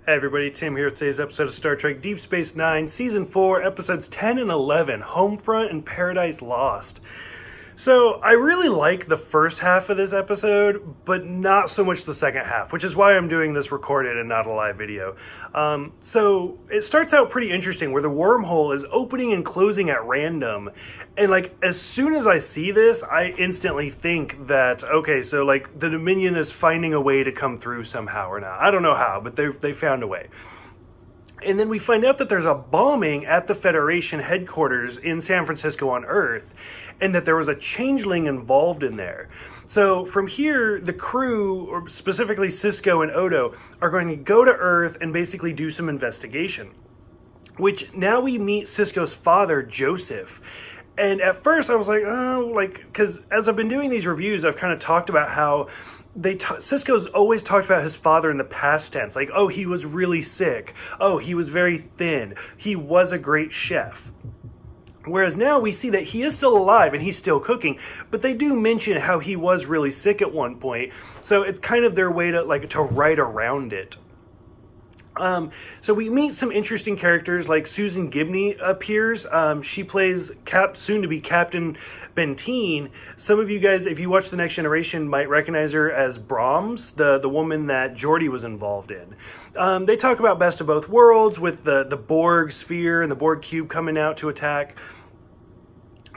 Hey everybody, Tim here with today's episode of Star Trek Deep Space Nine, Season 4, Episodes 10 and 11, Homefront and Paradise Lost. So, I really like the first half of this episode, but not so much the second half, which is why I'm doing this recorded and not a live video. So, it starts out pretty interesting, where the wormhole is opening and closing at random, and as soon as I see this, I instantly think that, okay, so the Dominion is finding a way to come through somehow or not. I don't know how, but they found a way. And then we find out that there's a bombing at the Federation headquarters in San Francisco on Earth, and that there was a changeling involved in there. So from here, the crew, or specifically Sisko and Odo, are going to go to Earth and basically do some investigation. Which now we meet Sisko's father, Joseph. And at first I was like, because as I've been doing these reviews, I've kind of talked about how Sisko's always talked about his father in the past tense. Like, oh, he was really sick. Oh, he was very thin. He was a great chef. Whereas now we see that he is still alive and he's still cooking, but they do mention how he was really sick at one point. So it's kind of their way to write around it. So we meet some interesting characters, like Susan Gibney appears. She plays soon-to-be Captain Benteen. Some of you guys, if you watch The Next Generation, might recognize her as Brahms, the woman that Geordi was involved in. They talk about Best of Both Worlds with the Borg sphere and the Borg cube coming out to attack.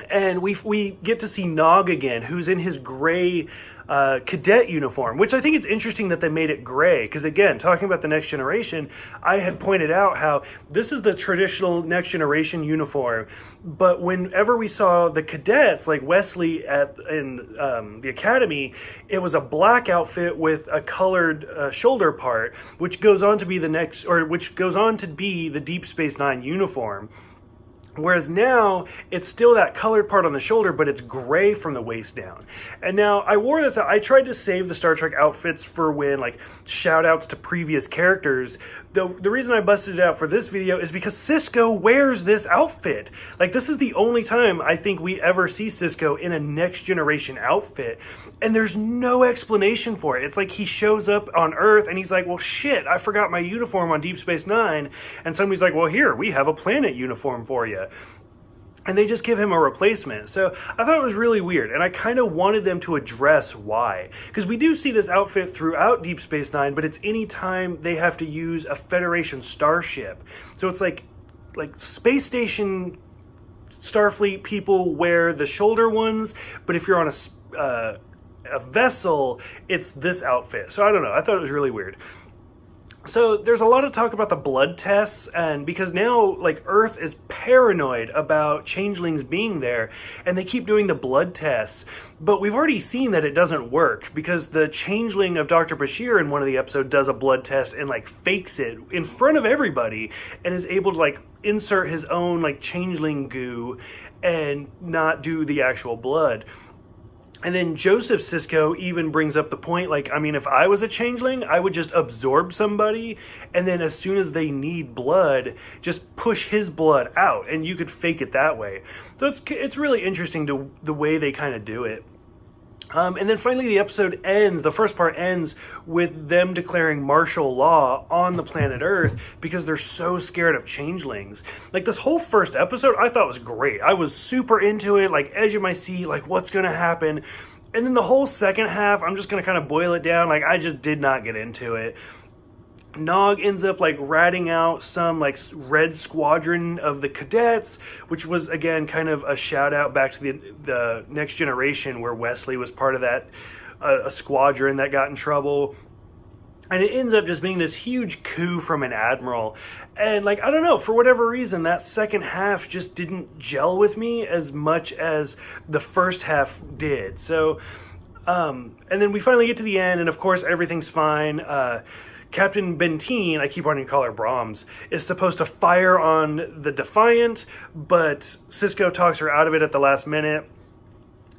And we get to see Nog again, who's in his gray cadet uniform, which I think it's interesting that they made it gray, because again, talking about The Next Generation, I had pointed out how this is the traditional Next Generation uniform, but whenever we saw the cadets, like Wesley in the Academy, it was a black outfit with a colored shoulder part, which goes on to be the Deep Space Nine uniform. Whereas now, it's still that colored part on the shoulder, but it's gray from the waist down. And now, I wore this out. I tried to save the Star Trek outfits for when, shout-outs to previous characters. The reason I busted it out for this video is because Sisko wears this outfit. This is the only time I think we ever see Sisko in a Next Generation outfit. And there's no explanation for it. It's like he shows up on Earth and he's like, well, shit, I forgot my uniform on Deep Space Nine. And somebody's like, well, here, we have a planet uniform for you. And they just give him a replacement. So I thought it was really weird, and I kind of wanted them to address why. Because we do see this outfit throughout Deep Space Nine, but it's any time they have to use a Federation starship. So it's like space station Starfleet people wear the shoulder ones, but if you're on a vessel, it's this outfit. So I don't know, I thought it was really weird. So there's a lot of talk about the blood tests, and because now Earth is paranoid about changelings being there, and they keep doing the blood tests, but we've already seen that it doesn't work, because the changeling of Dr. Bashir in one of the episodes does a blood test and fakes it in front of everybody and is able to insert his own changeling goo and not do the actual blood. And then Joseph Sisko even brings up the point, if I was a changeling, I would just absorb somebody, and then as soon as they need blood, just push his blood out, and you could fake it that way. So it's really interesting the way they kind of do it. And then finally the episode ends, the first part ends with them declaring martial law on the planet Earth because they're so scared of changelings. This whole first episode I thought was great. I was super into it, edge of my seat, what's going to happen? And then the whole second half, I'm just going to kind of boil it down, I just did not get into it. Nog ends up ratting out some red squadron of the cadets, which was again kind of a shout out back to the Next Generation, where Wesley was part of that a squadron that got in trouble, and it ends up just being this huge coup from an admiral. And I don't know, for whatever reason, that second half just didn't gel with me as much as the first half did. So and then we finally get to the end, and of course everything's fine. Captain Benteen, I keep wanting to call her Brahms, is supposed to fire on the Defiant, but Sisko talks her out of it at the last minute.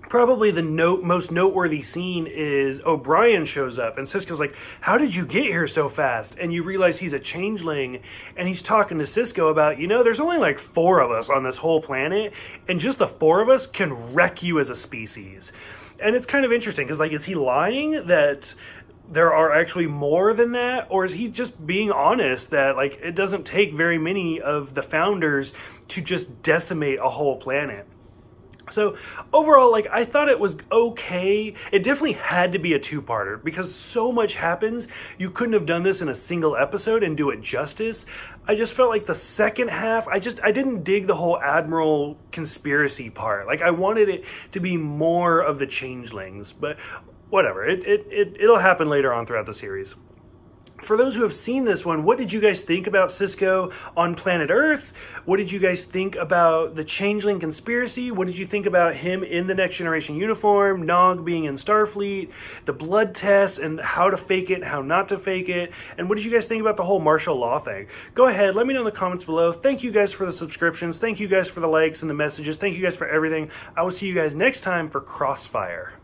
Probably the most noteworthy scene is O'Brien shows up, and Sisko's like, how did you get here so fast? And you realize he's a changeling, and he's talking to Sisko about, there's only 4 of us on this whole planet, and just the 4 of us can wreck you as a species. And it's kind of interesting, because is he lying that there are actually more than that, or is he just being honest that like it doesn't take very many of the founders to just decimate a whole planet? So overall, like, I thought it was okay. It definitely had to be a two-parter because so much happens. You couldn't have done this in a single episode and do it justice. I just felt like the second half, I didn't dig the whole Admiral conspiracy part. Like, I wanted it to be more of the changelings, but whatever. It'll happen later on throughout the series. For those who have seen this one, what did you guys think about Cisco on planet Earth? What did you guys think about the Changeling conspiracy? What did you think about him in the Next Generation uniform, Nog being in Starfleet, the blood test, and how to fake it, how not to fake it? And what did you guys think about the whole martial law thing? Go ahead, let me know in the comments below. Thank you guys for the subscriptions. Thank you guys for the likes and the messages. Thank you guys for everything. I will see you guys next time for Crossfire.